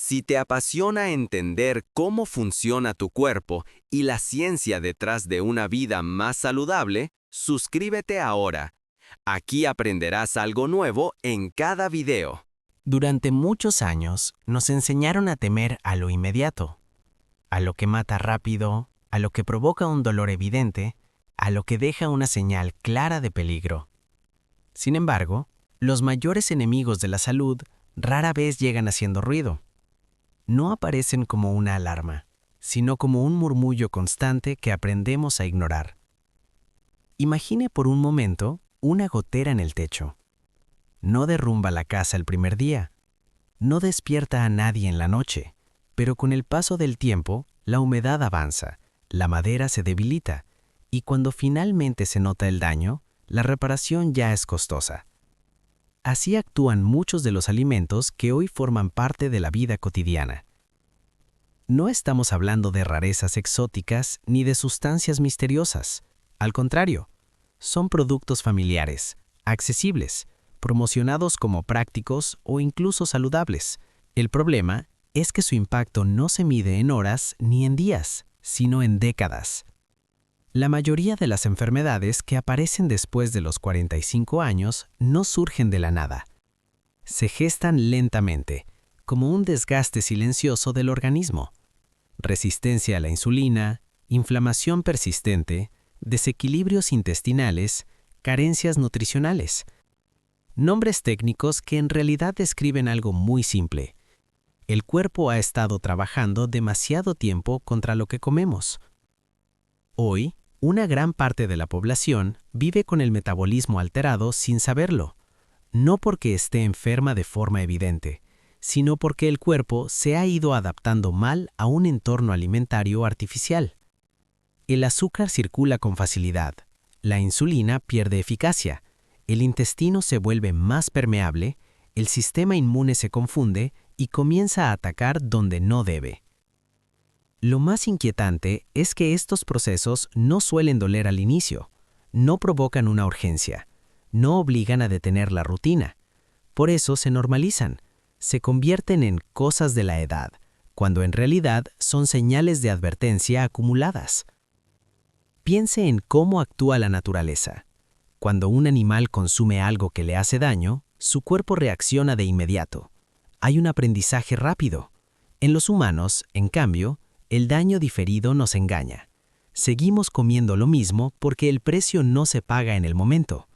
Si te apasiona entender cómo funciona tu cuerpo y la ciencia detrás de una vida más saludable, suscríbete ahora. Aquí aprenderás algo nuevo en cada video. Durante muchos años nos enseñaron a temer a lo inmediato, a lo que mata rápido, a lo que provoca un dolor evidente, a lo que deja una señal clara de peligro. Sin embargo, los mayores enemigos de la salud rara vez llegan haciendo ruido. No aparecen como una alarma, sino como un murmullo constante que aprendemos a ignorar. Imagine por un momento una gotera en el techo. No derrumba la casa el primer día, no despierta a nadie en la noche, pero con el paso del tiempo, la humedad avanza, la madera se debilita, y cuando finalmente se nota el daño, la reparación ya es costosa. Así actúan muchos de los alimentos que hoy forman parte de la vida cotidiana. No estamos hablando de rarezas exóticas ni de sustancias misteriosas. Al contrario, son productos familiares, accesibles, promocionados como prácticos o incluso saludables. El problema es que su impacto no se mide en horas ni en días, sino en décadas. La mayoría de las enfermedades que aparecen después de los 45 años no surgen de la nada. Se gestan lentamente, como un desgaste silencioso del organismo. Resistencia a la insulina, inflamación persistente, desequilibrios intestinales, carencias nutricionales. Nombres técnicos que en realidad describen algo muy simple. El cuerpo ha estado trabajando demasiado tiempo contra lo que comemos. Hoy, una gran parte de la población vive con el metabolismo alterado sin saberlo, no porque esté enferma de forma evidente, sino porque el cuerpo se ha ido adaptando mal a un entorno alimentario artificial. El azúcar circula con facilidad, la insulina pierde eficacia, el intestino se vuelve más permeable, el sistema inmune se confunde y comienza a atacar donde no debe. Lo más inquietante es que estos procesos no suelen doler al inicio, no provocan una urgencia, no obligan a detener la rutina. Por eso se normalizan, se convierten en cosas de la edad, cuando en realidad son señales de advertencia acumuladas. Piense en cómo actúa la naturaleza. Cuando un animal consume algo que le hace daño, su cuerpo reacciona de inmediato. Hay un aprendizaje rápido. En los humanos, en cambio, el daño diferido nos engaña. Seguimos comiendo lo mismo porque el precio no se paga en el momento.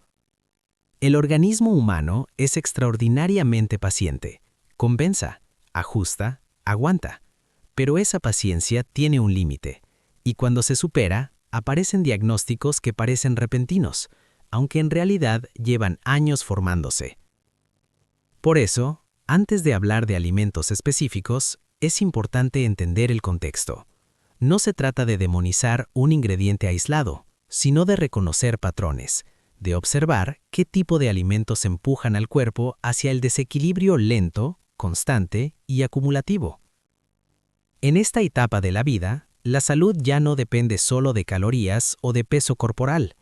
El organismo humano es extraordinariamente paciente. Compensa, ajusta, aguanta. Pero esa paciencia tiene un límite. Y cuando se supera, aparecen diagnósticos que parecen repentinos, aunque en realidad llevan años formándose. Por eso, antes de hablar de alimentos específicos, es importante entender el contexto. No se trata de demonizar un ingrediente aislado, sino de reconocer patrones, de observar qué tipo de alimentos empujan al cuerpo hacia el desequilibrio lento, constante y acumulativo. En esta etapa de la vida, la salud ya no depende solo de calorías o de peso corporal.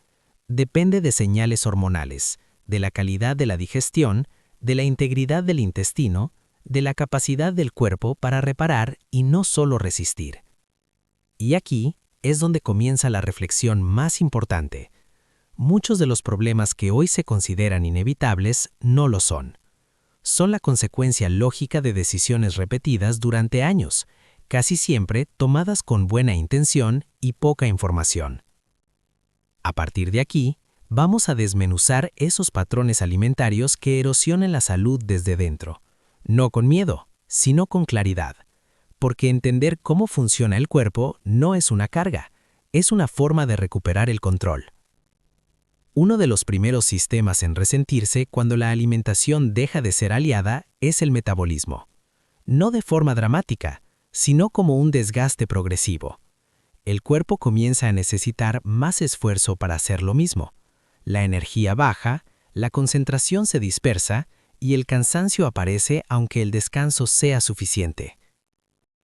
Depende de señales hormonales, de la calidad de la digestión, de la integridad del intestino, de la capacidad del cuerpo para reparar y no solo resistir. Y aquí es donde comienza la reflexión más importante. Muchos de los problemas que hoy se consideran inevitables no lo son. Son la consecuencia lógica de decisiones repetidas durante años, casi siempre tomadas con buena intención y poca información. A partir de aquí, vamos a desmenuzar esos patrones alimentarios que erosionan la salud desde dentro. No con miedo, sino con claridad. Porque entender cómo funciona el cuerpo no es una carga, es una forma de recuperar el control. Uno de los primeros sistemas en resentirse cuando la alimentación deja de ser aliada es el metabolismo. No de forma dramática, sino como un desgaste progresivo. El cuerpo comienza a necesitar más esfuerzo para hacer lo mismo. La energía baja, la concentración se dispersa y el cansancio aparece aunque el descanso sea suficiente.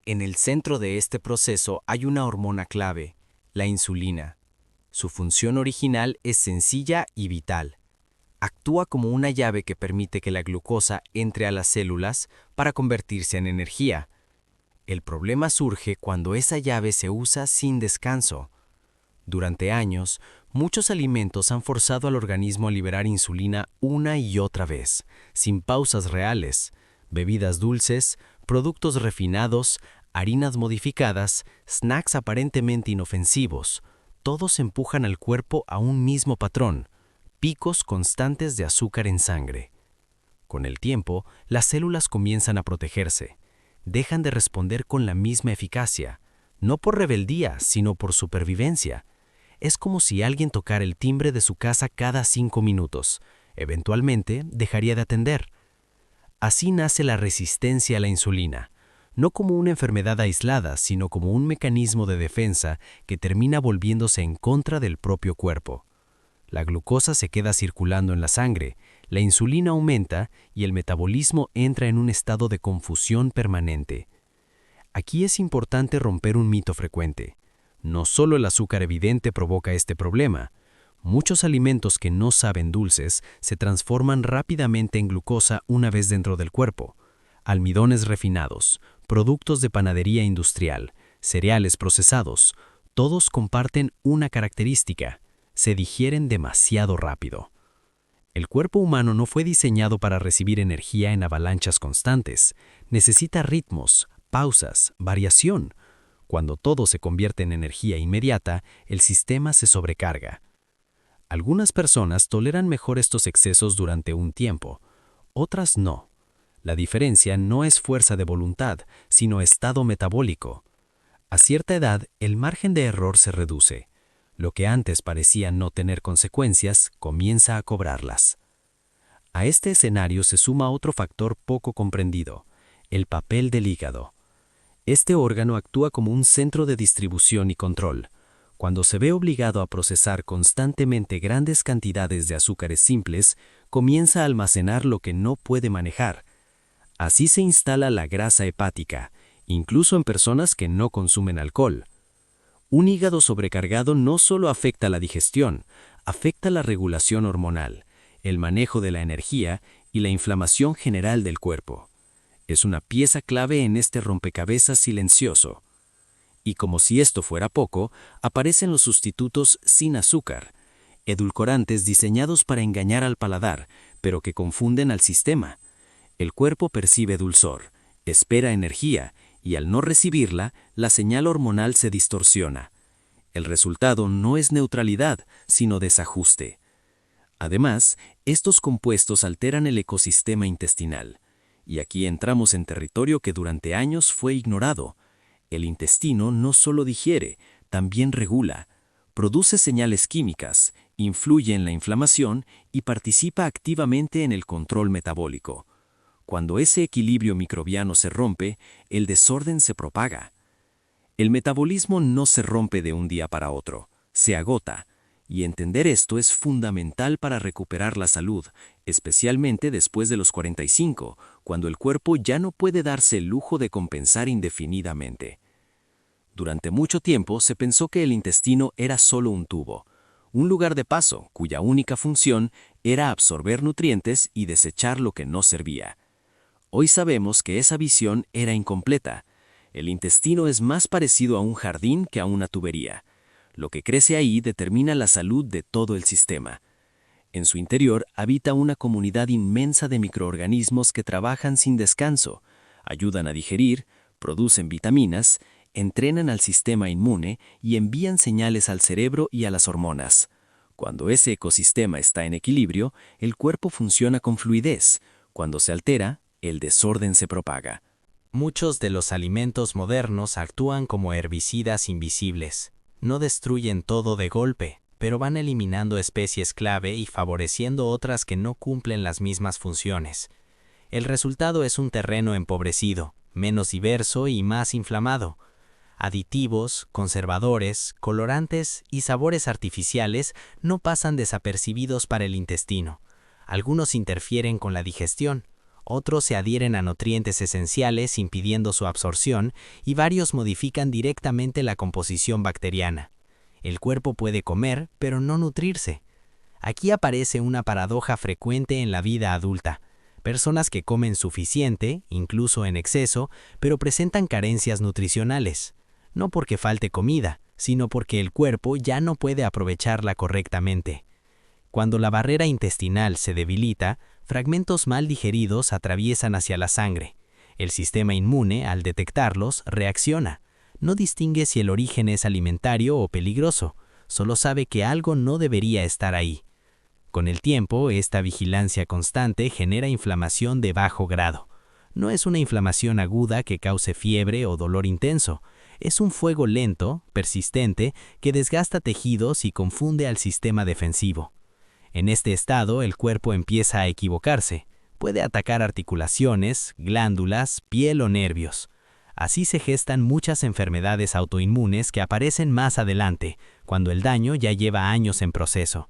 En el centro de este proceso hay una hormona clave, la insulina. Su función original es sencilla y vital. Actúa como una llave que permite que la glucosa entre a las células para convertirse en energía. El problema surge cuando esa llave se usa sin descanso. Durante años, muchos alimentos han forzado al organismo a liberar insulina una y otra vez, sin pausas reales. Bebidas dulces, productos refinados, harinas modificadas, snacks aparentemente inofensivos, todos empujan al cuerpo a un mismo patrón: picos constantes de azúcar en sangre. Con el tiempo, las células comienzan a protegerse. Dejan de responder con la misma eficacia, no por rebeldía, sino por supervivencia. Es como si alguien tocara el timbre de su casa cada 5 minutos. Eventualmente, dejaría de atender. Así nace la resistencia a la insulina, no como una enfermedad aislada, sino como un mecanismo de defensa que termina volviéndose en contra del propio cuerpo. La glucosa se queda circulando en la sangre, la insulina aumenta y el metabolismo entra en un estado de confusión permanente. Aquí es importante romper un mito frecuente. No solo el azúcar evidente provoca este problema. Muchos alimentos que no saben dulces se transforman rápidamente en glucosa una vez dentro del cuerpo. Almidones refinados, productos de panadería industrial, cereales procesados, todos comparten una característica: se digieren demasiado rápido. El cuerpo humano no fue diseñado para recibir energía en avalanchas constantes. Necesita ritmos, pausas, variación. Cuando todo se convierte en energía inmediata, el sistema se sobrecarga. Algunas personas toleran mejor estos excesos durante un tiempo, otras no. La diferencia no es fuerza de voluntad, sino estado metabólico. A cierta edad, el margen de error se reduce. Lo que antes parecía no tener consecuencias, comienza a cobrarlas. A este escenario se suma otro factor poco comprendido: el papel del hígado. Este órgano actúa como un centro de distribución y control. Cuando se ve obligado a procesar constantemente grandes cantidades de azúcares simples, comienza a almacenar lo que no puede manejar. Así se instala la grasa hepática, incluso en personas que no consumen alcohol. Un hígado sobrecargado no solo afecta la digestión, afecta la regulación hormonal, el manejo de la energía y la inflamación general del cuerpo. Es una pieza clave en este rompecabezas silencioso. Y como si esto fuera poco, aparecen los sustitutos sin azúcar, edulcorantes diseñados para engañar al paladar, pero que confunden al sistema. El cuerpo percibe dulzor, espera energía, y al no recibirla, la señal hormonal se distorsiona. El resultado no es neutralidad, sino desajuste. Además, estos compuestos alteran el ecosistema intestinal. Y aquí entramos en territorio que durante años fue ignorado. El intestino no solo digiere, también regula. Produce señales químicas, influye en la inflamación y participa activamente en el control metabólico. Cuando ese equilibrio microbiano se rompe, el desorden se propaga. El metabolismo no se rompe de un día para otro, se agota, y entender esto es fundamental para recuperar la salud, especialmente después de los 45, cuando el cuerpo ya no puede darse el lujo de compensar indefinidamente. Durante mucho tiempo se pensó que el intestino era solo un tubo, un lugar de paso cuya única función era absorber nutrientes y desechar lo que no servía. Hoy sabemos que esa visión era incompleta. El intestino es más parecido a un jardín que a una tubería. Lo que crece ahí determina la salud de todo el sistema. En su interior habita una comunidad inmensa de microorganismos que trabajan sin descanso, ayudan a digerir, producen vitaminas, entrenan al sistema inmune y envían señales al cerebro y a las hormonas. Cuando ese ecosistema está en equilibrio, el cuerpo funciona con fluidez. Cuando se altera, el desorden se propaga. Muchos de los alimentos modernos actúan como herbicidas invisibles. No destruyen todo de golpe, pero van eliminando especies clave y favoreciendo otras que no cumplen las mismas funciones. El resultado es un terreno empobrecido, menos diverso y más inflamado. Aditivos, conservadores, colorantes y sabores artificiales no pasan desapercibidos para el intestino. Algunos interfieren con la digestión, otros se adhieren a nutrientes esenciales impidiendo su absorción y varios modifican directamente la composición bacteriana. El cuerpo puede comer, pero no nutrirse. Aquí aparece una paradoja frecuente en la vida adulta. Personas que comen suficiente, incluso en exceso, pero presentan carencias nutricionales. No porque falte comida, sino porque el cuerpo ya no puede aprovecharla correctamente. Cuando la barrera intestinal se debilita, fragmentos mal digeridos atraviesan hacia la sangre. El sistema inmune, al detectarlos, reacciona. No distingue si el origen es alimentario o peligroso, solo sabe que algo no debería estar ahí. Con el tiempo, esta vigilancia constante genera inflamación de bajo grado. No es una inflamación aguda que cause fiebre o dolor intenso. Es un fuego lento, persistente, que desgasta tejidos y confunde al sistema defensivo. En este estado, el cuerpo empieza a equivocarse. Puede atacar articulaciones, glándulas, piel o nervios. Así se gestan muchas enfermedades autoinmunes que aparecen más adelante, cuando el daño ya lleva años en proceso.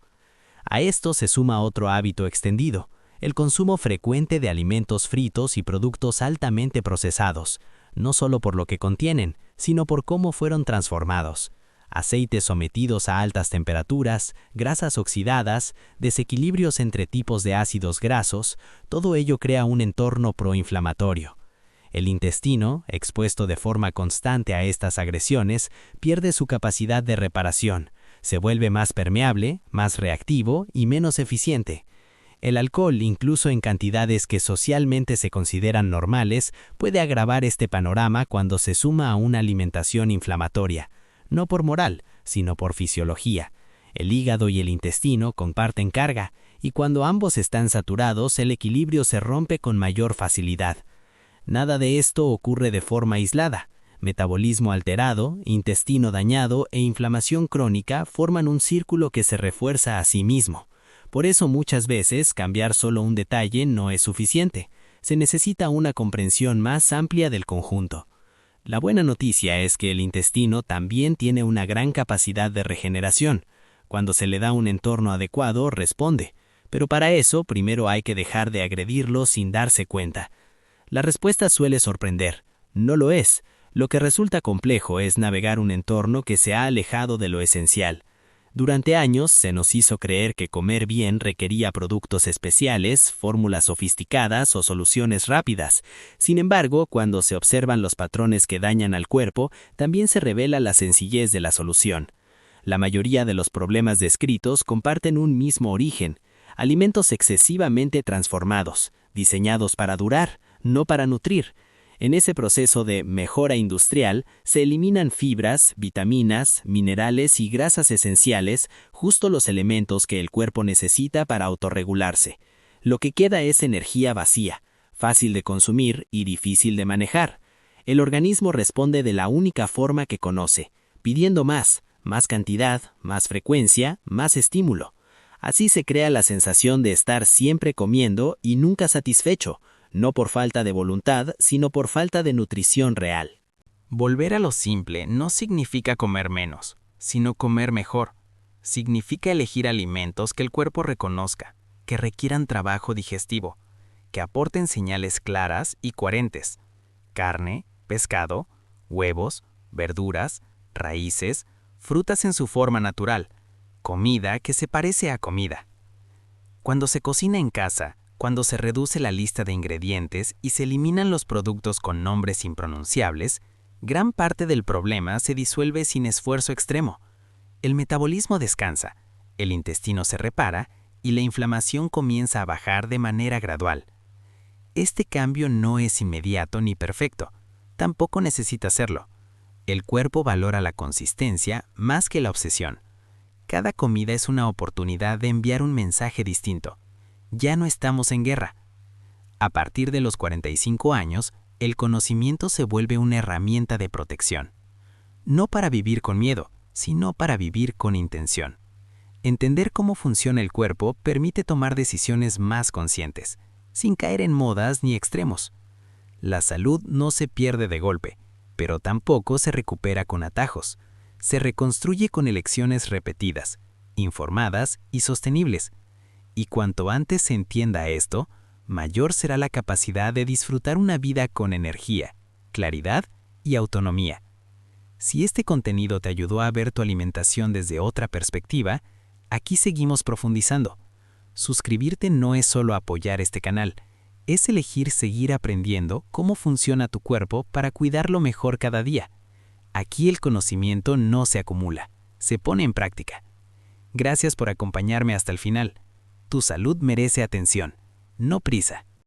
A esto se suma otro hábito extendido, el consumo frecuente de alimentos fritos y productos altamente procesados, no solo por lo que contienen, sino por cómo fueron transformados. Aceites sometidos a altas temperaturas, grasas oxidadas, desequilibrios entre tipos de ácidos grasos, todo ello crea un entorno proinflamatorio. El intestino, expuesto de forma constante a estas agresiones, pierde su capacidad de reparación, se vuelve más permeable, más reactivo y menos eficiente. El alcohol, incluso en cantidades que socialmente se consideran normales, puede agravar este panorama cuando se suma a una alimentación inflamatoria. No por moral, sino por fisiología. El hígado y el intestino comparten carga, y cuando ambos están saturados, el equilibrio se rompe con mayor facilidad. Nada de esto ocurre de forma aislada. Metabolismo alterado, intestino dañado e inflamación crónica forman un círculo que se refuerza a sí mismo. Por eso muchas veces cambiar solo un detalle no es suficiente. Se necesita una comprensión más amplia del conjunto. La buena noticia es que el intestino también tiene una gran capacidad de regeneración. Cuando se le da un entorno adecuado, responde. Pero para eso, primero hay que dejar de agredirlo sin darse cuenta. La respuesta suele sorprender. No lo es. Lo que resulta complejo es navegar un entorno que se ha alejado de lo esencial. Durante años se nos hizo creer que comer bien requería productos especiales, fórmulas sofisticadas o soluciones rápidas. Sin embargo, cuando se observan los patrones que dañan al cuerpo, también se revela la sencillez de la solución. La mayoría de los problemas descritos comparten un mismo origen: alimentos excesivamente transformados, diseñados para durar, no para nutrir. En ese proceso de mejora industrial se eliminan fibras, vitaminas, minerales y grasas esenciales, justo los elementos que el cuerpo necesita para autorregularse. Lo que queda es energía vacía, fácil de consumir y difícil de manejar. El organismo responde de la única forma que conoce, pidiendo más cantidad, más frecuencia, más estímulo. Así se crea la sensación de estar siempre comiendo y nunca satisfecho, no por falta de voluntad, sino por falta de nutrición real. Volver a lo simple no significa comer menos, sino comer mejor. Significa elegir alimentos que el cuerpo reconozca, que requieran trabajo digestivo, que aporten señales claras y coherentes. Carne, pescado, huevos, verduras, raíces, frutas en su forma natural, comida que se parece a comida. Cuando se cocina en casa, cuando se reduce la lista de ingredientes y se eliminan los productos con nombres impronunciables, gran parte del problema se disuelve sin esfuerzo extremo. El metabolismo descansa, el intestino se repara y la inflamación comienza a bajar de manera gradual. Este cambio no es inmediato ni perfecto, tampoco necesita serlo. El cuerpo valora la consistencia más que la obsesión. Cada comida es una oportunidad de enviar un mensaje distinto. Ya no estamos en guerra. A partir de los 45 años, el conocimiento se vuelve una herramienta de protección. No para vivir con miedo, sino para vivir con intención. Entender cómo funciona el cuerpo permite tomar decisiones más conscientes, sin caer en modas ni extremos. La salud no se pierde de golpe, pero tampoco se recupera con atajos. Se reconstruye con elecciones repetidas, informadas y sostenibles. Y cuanto antes se entienda esto, mayor será la capacidad de disfrutar una vida con energía, claridad y autonomía. Si este contenido te ayudó a ver tu alimentación desde otra perspectiva, Aquí seguimos profundizando. Suscribirte no es solo apoyar este canal, es elegir seguir aprendiendo cómo funciona tu cuerpo para cuidarlo mejor cada día. Aquí el conocimiento no se acumula, se pone en práctica. Gracias por acompañarme hasta el final. Tu salud merece atención, no prisa.